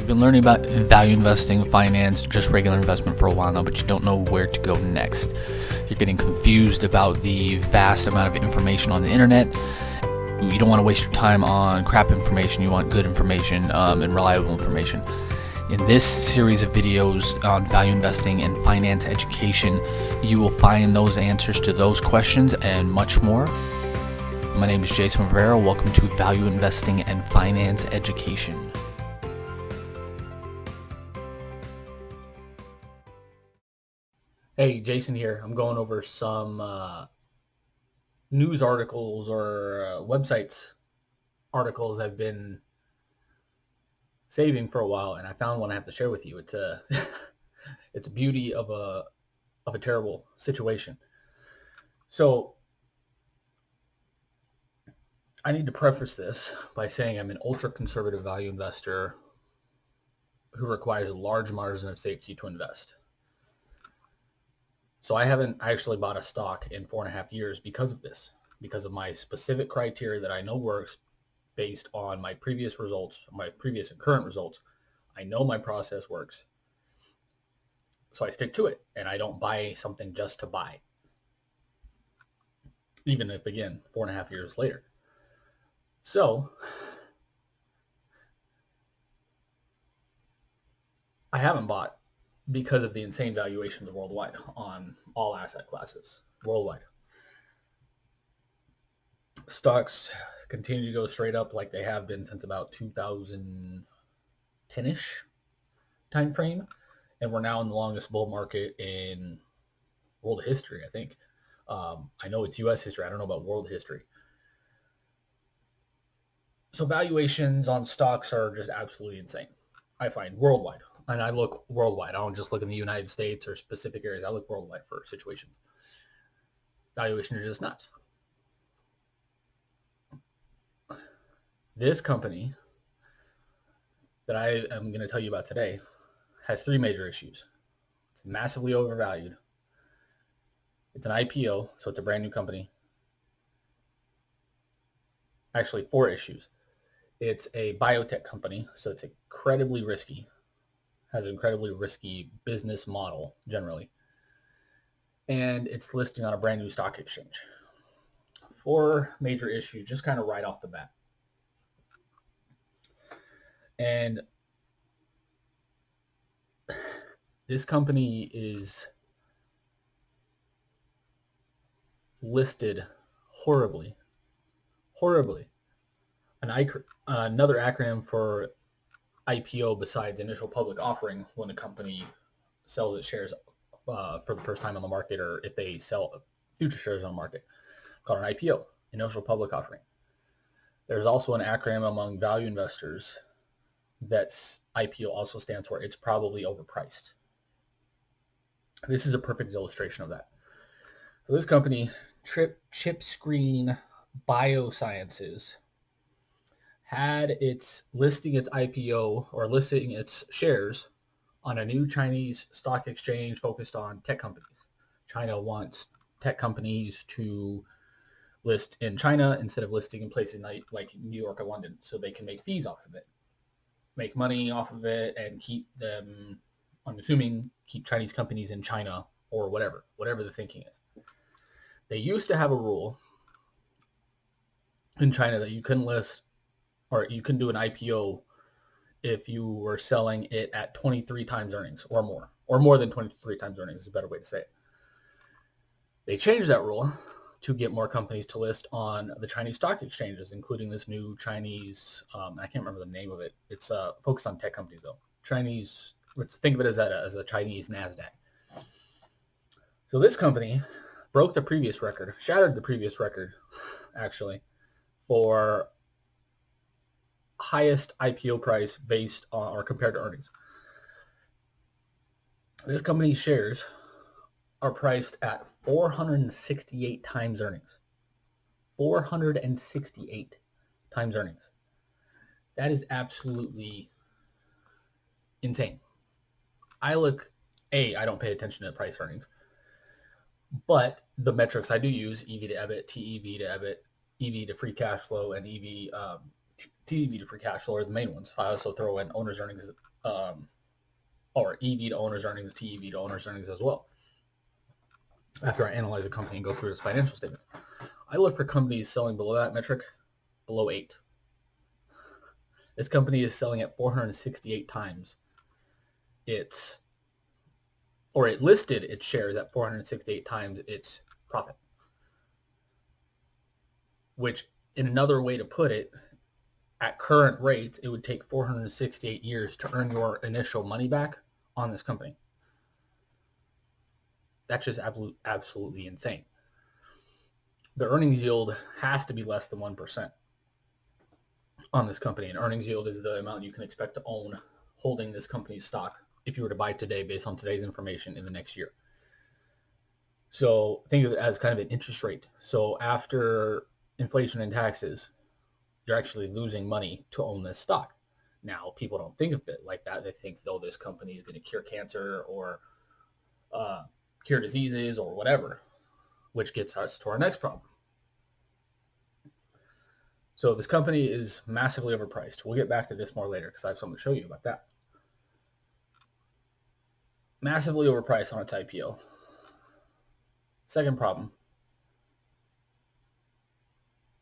been learning about value investing, finance, just regular investment for a while now, but you don't know where to go next. You're getting confused about the vast amount of information on the internet. You don't want to waste your time on crap information. You want good information and reliable information. In this series of videos on value investing and finance education, you will find those answers to those questions and much more. My name is Jason Rivera. Welcome to Value Investing and Finance Education. Hey, Jason here. I'm going over some news articles or websites articles I've been saving for a while, and I found one I have to share with you. It's a it's a beauty of a terrible situation. So I need to preface this by saying I'm an ultra-conservative value investor who requires a large margin of safety to invest. So I haven't actually bought a stock in 4.5 years because of this, because of my specific criteria that I know works based on my previous results, my previous and current results. I know my process works. So I stick to it, and I don't buy something just to buy, even if, again, 4.5 years later. So I haven't bought because of the insane valuations worldwide on all asset classes worldwide. Stocks continue to go straight up like they have been since about 2010-ish time frame, and we're now in the longest bull market in world history, I think. I know it's U.S. history. I don't know about world history. So valuations on stocks are just absolutely insane, I find, worldwide. And I look worldwide. I don't just look in the United States or specific areas. I look worldwide for situations. Valuations are just nuts. This company that I am going to tell you about today has 3 major issues. It's massively overvalued. It's an IPO, so it's a brand new company. Actually, 4 issues. It's a biotech company, so it's incredibly risky, has an incredibly risky business model generally. And it's listing on a brand new stock exchange. 4 major issues just kind of right off the bat. And this company is listed horribly. Another acronym for IPO besides initial public offering, when a company sells its shares for the first time on the market, or if they sell future shares on the market, called an IPO, initial public offering. There's also an acronym among value investors that's IPO also stands for it's probably overpriced. This is a perfect illustration of that. So this company, Chipscreen Biosciences, had its listing its IPO or listing its shares on a new Chinese stock exchange focused on tech companies. China wants tech companies to list in China instead of listing in places like New York or London, so they can make fees off of it, make money off of it, and keep them, I'm assuming, keep Chinese companies in China or whatever the thinking is. They used to have a rule in China that you couldn't list, or you can do an IPO if you were selling it at 23 times earnings or more than 23 times earnings is a better way to say it. They changed that rule to get more companies to list on the Chinese stock exchanges, including this new Chinese, I can't remember the name of it. It's focused on tech companies though. Chinese, let's think of it as a Chinese NASDAQ. So this company broke the previous record, shattered the previous record, actually, for highest IPO price based on or compared to earnings. This company's shares are priced at 468 times earnings. 468 times earnings. That is absolutely insane. I don't pay attention to price earnings, but the metrics I do use, EV to EBIT, TEV to EBIT, EV to free cash flow, and TEV to free cash flow are the main ones. I also throw in owner's earnings or EV to owner's earnings, TEV to owner's earnings as well. After I analyze a company and go through its financial statements, I look for companies selling below that metric, below 8. This company is selling at 468 times its, or it listed its shares at 468 times its profit, which in another way to put it, at current rates, it would take 468 years to earn your initial money back on this company. That's just absolutely insane. The earnings yield has to be less than 1% on this company. And earnings yield is the amount you can expect to own holding this company's stock if you were to buy today based on today's information in the next year. So think of it as kind of an interest rate. So after inflation and taxes, you're actually losing money to own this stock. Now, people don't think of it like that. They think, oh, this company is going to cure cancer or cure diseases or whatever, which gets us to our next problem. So this company is massively overpriced. We'll get back to this more later because I have something to show you about that. Massively overpriced on its IPO. Second problem,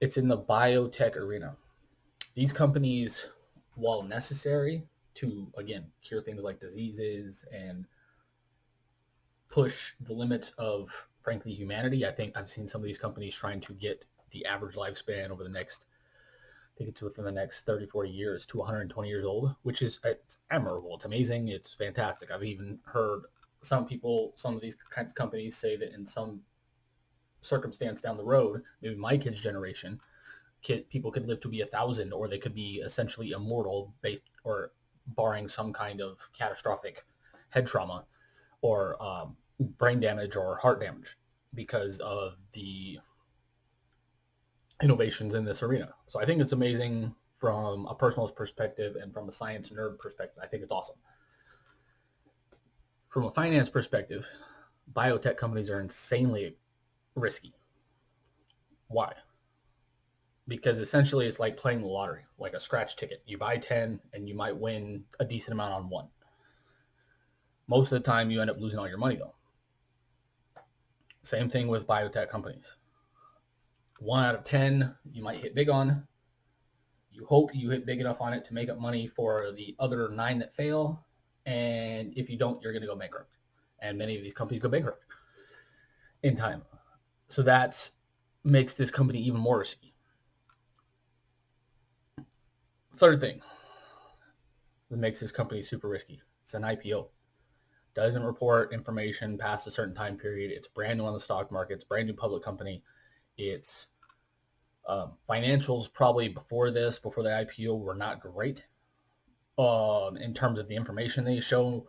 it's in the biotech arena. These companies, while necessary to, again, cure things like diseases and push the limits of, frankly, humanity. I think I've seen some of these companies trying to get the average lifespan over the next, I think it's within the next 30, 40 years to 120 years old, which is it's admirable. It's amazing. It's fantastic. I've even heard some people, some of these kinds of companies say that in some circumstance down the road, maybe my kids' generation, people could live to be 1,000, or they could be essentially immortal based or barring some kind of catastrophic head trauma or brain damage or heart damage because of the innovations in this arena. So I think it's amazing from a personal perspective and from a science nerd perspective. I think it's awesome. From a finance perspective, biotech companies are insanely risky. Why? Because essentially it's like playing the lottery, like a scratch ticket. You buy 10 and you might win a decent amount on one. Most of the time you end up losing all your money though. Same thing with biotech companies. 1 out of 10 you might hit big on. You hope you hit big enough on it to make up money for the other 9 that fail. And if you don't, you're going to go bankrupt. And many of these companies go bankrupt in time. So that makes this company even more risky. Third thing that makes this company super risky, it's an IPO. Doesn't report information past a certain time period. It's brand new on the stock market. It's brand new public company. It's financials probably before the IPO were not great. In terms of the information they show,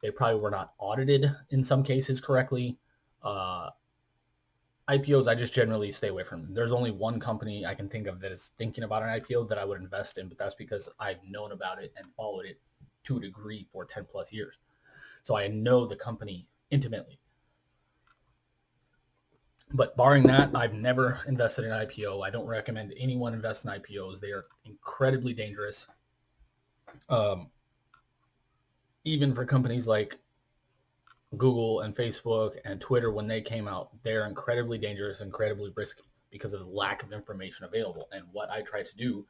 they probably were not audited in some cases correctly. IPOs, I just generally stay away from them. There's only one company I can think of that is thinking about an IPO that I would invest in, but that's because I've known about it and followed it to a degree for 10 plus years. So I know the company intimately. But barring that, I've never invested in an IPO. I don't recommend anyone invest in IPOs. They are incredibly dangerous. Even for companies like Google and Facebook and Twitter, when they came out, they're incredibly dangerous, incredibly risky because of the lack of information available. And what I try to do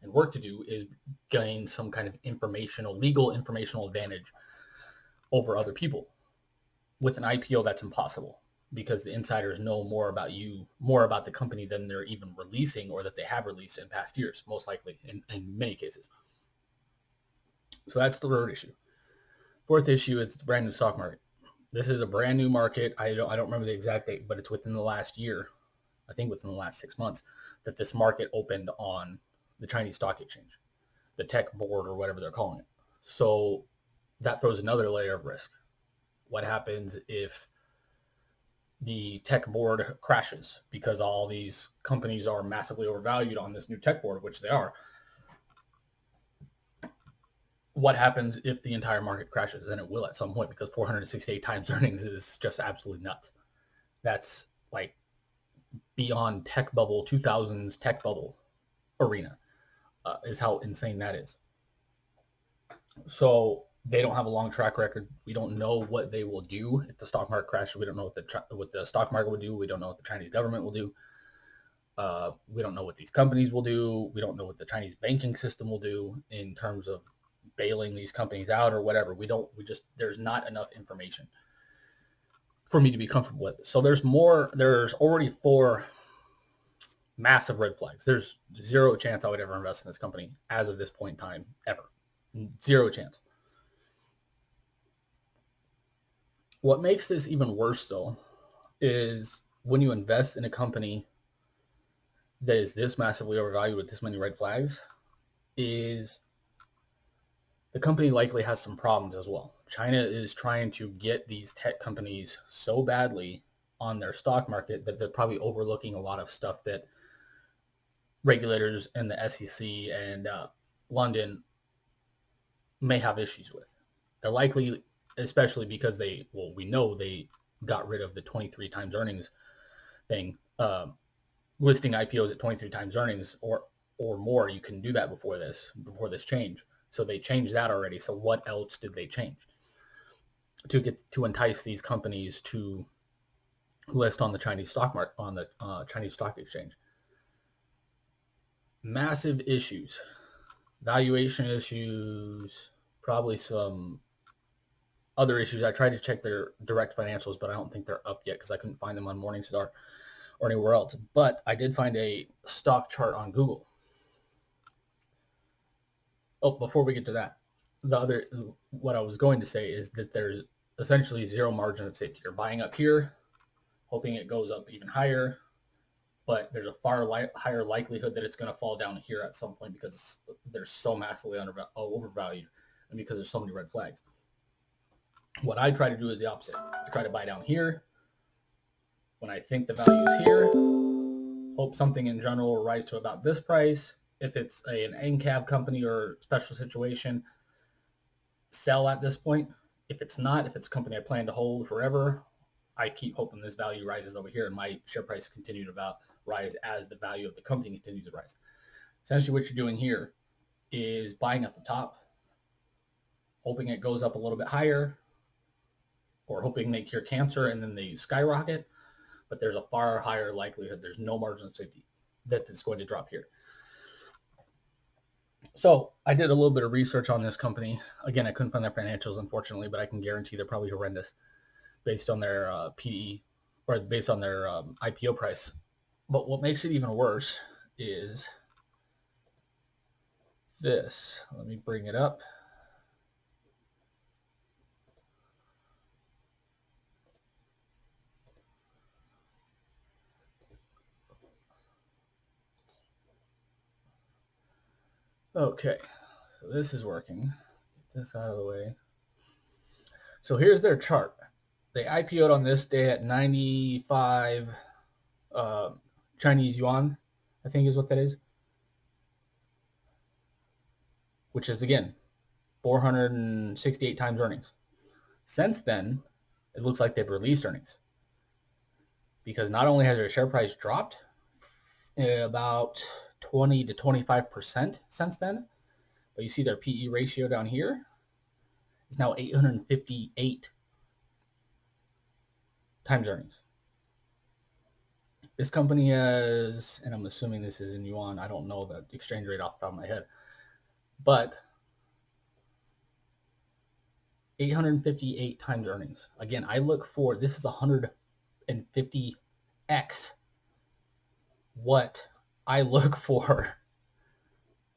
and work to do is gain some kind of legal informational advantage over other people. With an IPO, that's impossible because the insiders know more about you, more about the company than they're even releasing or that they have released in past years, most likely in many cases. So that's the third issue. Fourth issue is the brand new stock market. This is a brand new market. I don't remember the exact date, but it's within the last year, I think within the last 6 months, that this market opened on the Chinese stock exchange, the tech board or whatever they're calling it. So that throws another layer of risk. What happens if the tech board crashes because all these companies are massively overvalued on this new tech board, which they are? What happens if the entire market crashes? And it will at some point, because 468 times earnings is just absolutely nuts. That's like beyond tech bubble, 2000s tech bubble arena, is how insane that is. So they don't have a long track record. We don't know what they will do if the stock market crashes. We don't know what the stock market will do. We don't know what the Chinese government will do. We don't know what these companies will do. We don't know what the Chinese banking system will do in terms of bailing these companies out or whatever. There's not enough information for me to be comfortable with. So there's already 4 massive red flags. There's zero chance I would ever invest in this company as of this point in time, ever. Zero chance. What makes this even worse, though, is when you invest in a company that is this massively overvalued with this many red flags, is the company likely has some problems as well. China is trying to get these tech companies so badly on their stock market that they're probably overlooking a lot of stuff that regulators and the SEC and London may have issues with. They're likely, especially because we know they got rid of the 23 times earnings thing, listing IPOs at 23 times earnings or more. You can do that before this change. So they changed that already. So what else did they change to entice these companies to list on the Chinese stock market, on the Chinese stock exchange? Massive issues, valuation issues, probably some other issues. I tried to check their direct financials, but I don't think they're up yet because I couldn't find them on Morningstar or anywhere else. But I did find a stock chart on Google. Oh, before we get to that, what I was going to say is that there's essentially zero margin of safety. You're buying up here, hoping it goes up even higher, but there's a far higher likelihood that it's going to fall down here at some point because they're so massively overvalued and because there's so many red flags. What I try to do is the opposite. I try to buy down here when I think the value is here, hope something in general will rise to about this price. If it's an NCAV company or special situation, sell at this point. If it's not, if it's a company I plan to hold forever, I keep hoping this value rises over here and my share price continue to rise as the value of the company continues to rise. Essentially what you're doing here is buying at the top, hoping it goes up a little bit higher, or hoping they cure cancer and then they skyrocket, but there's a far higher likelihood, there's no margin of safety, that it's going to drop here. So I did a little bit of research on this company. Again, I couldn't find their financials, unfortunately, but I can guarantee they're probably horrendous based on their PE or based on their IPO price. But what makes it even worse is this. Let me bring it up. Okay, so this is working. Get this out of the way. So here's their chart. They IPO'd on this day at 95 Chinese yuan, I think is what that is, which is, again, 468 times earnings. Since then, it looks like they've released earnings because not only has their share price dropped about 20 to 25% since then, but you see their PE ratio down here is now 858 times earnings. This company has, and I'm assuming this is in yuan, I don't know the exchange rate off the top of my head, but 858 times earnings. Again, I look for, this is 150x what I look for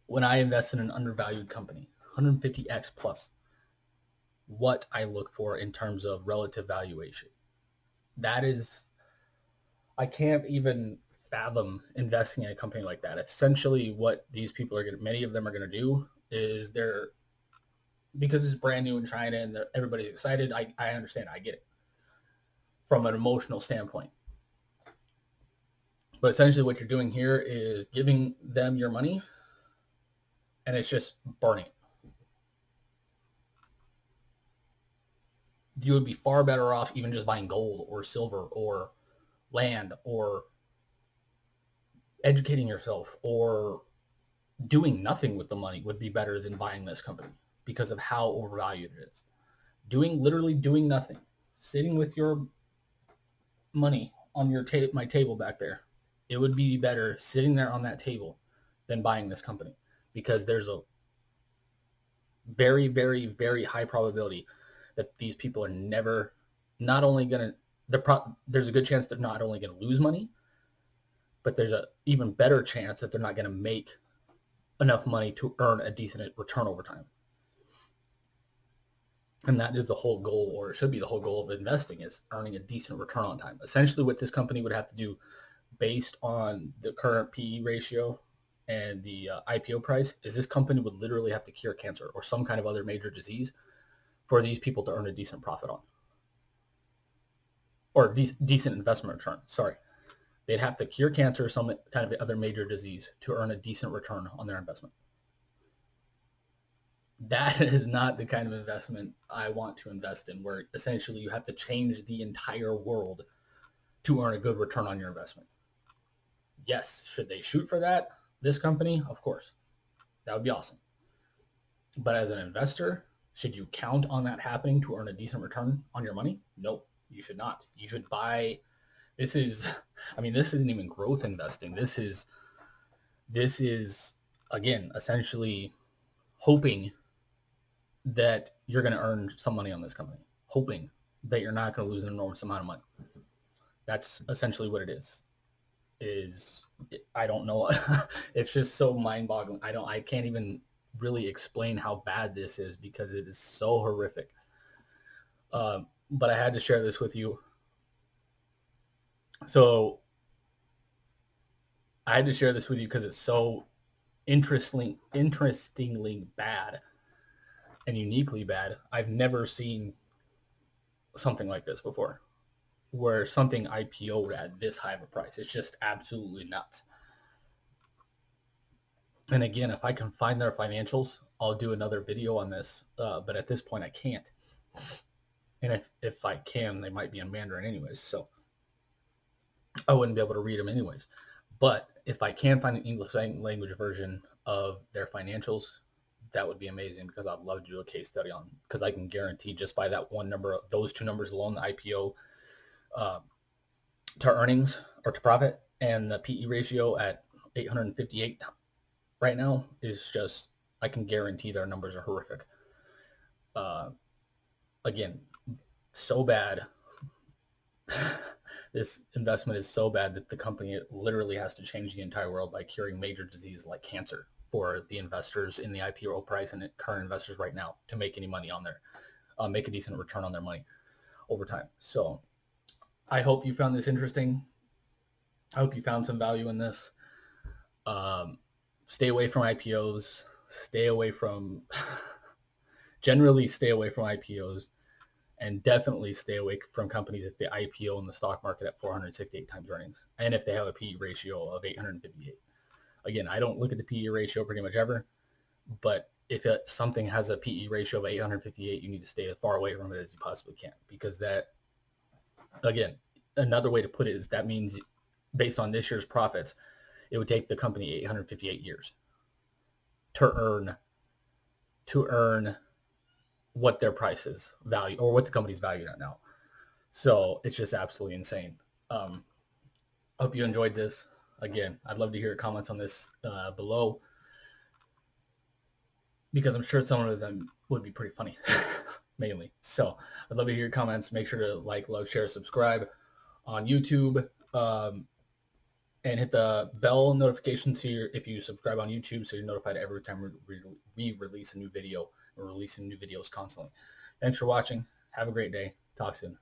when I invest in an undervalued company. 150x plus what I look for in terms of relative valuation. That is, I can't even fathom investing in a company like that. Essentially what these people are going to, many of them are going to do is because it's brand new in China and everybody's excited. I understand. I get it from an emotional standpoint. But essentially what you're doing here is giving them your money and it's just burning it. You would be far better off even just buying gold or silver or land or educating yourself or doing nothing with the money would be better than buying this company. because of how overvalued it is. Literally doing nothing, sitting with your money on my table back there, it would be better sitting there on that table than buying this company, because there's a very, very, very high probability that these people are never not only going to, there's a good chance they're not only going to lose money, but there's a even better chance that they're not going to make enough money to earn a decent return over time. And that is the whole goal, or it should be the whole goal of investing, is earning a decent return on time. Essentially what this company would have to do, based on the current PE ratio and the IPO price, is this company would literally have to cure cancer or some kind of other major disease for these people to earn a decent profit on, or decent investment return. Sorry. They'd have to cure cancer or some kind of other major disease to earn a decent return on their investment. That is not the kind of investment I want to invest in, where essentially you have to change the entire world to earn a good return on your investment. Yes, should they shoot for that? This company, of course. That would be awesome. But as an investor, should you count on that happening to earn a decent return on your money? No, you should not. You should buy. This isn't even growth investing. This is again, essentially hoping that you're going to earn some money on this company, hoping that you're not going to lose an enormous amount of money. That's essentially what it is. I don't know. It's just so mind-boggling. I can't even really explain how bad this is, because it is so horrific. But I had to share this with you. So I had to share this with you because it's so interestingly bad and uniquely bad. I've never seen something like this before, where something IPO'd at this high of a price. It's just absolutely nuts. And again, if I can find their financials, I'll do another video on this. But at this point, I can't. And if I can, they might be in Mandarin anyways, so I wouldn't be able to read them anyways. But if I can find an English language version of their financials, that would be amazing, because I'd love to do a case study on, because I can guarantee just by that one number, those two numbers alone, the IPO to earnings or to profit, and the PE ratio at 858 right now, is just, I can guarantee their numbers are horrific. Again, so bad. This investment is so bad that the company literally has to change the entire world by curing major diseases like cancer for the investors in the IPO price and current investors right now to make any money on there, make a decent return on their money over time. So I hope you found this interesting. I hope you found some value in this. Stay away from IPOs. Generally stay away from IPOs. And definitely stay away from companies if they IPO in the stock market at 468 times earnings, and if they have a PE ratio of 858. Again, I don't look at the PE ratio pretty much ever, but if something has a PE ratio of 858, you need to stay as far away from it as you possibly can, because that, again, another way to put it is that means based on this year's profits, it would take the company 858 years to earn what their price is value, or what the company's valued at now. So it's just absolutely insane. I hope you enjoyed this. Again, I'd love to hear comments on this below, because I'm sure some of them would be pretty funny, mainly. So I'd love to hear your comments. Make sure to like, love, share, subscribe on YouTube, and hit the bell notification if you subscribe on YouTube, so you're notified every time we release a new video. We're releasing new videos constantly. Thanks for watching. Have a great day. Talk soon.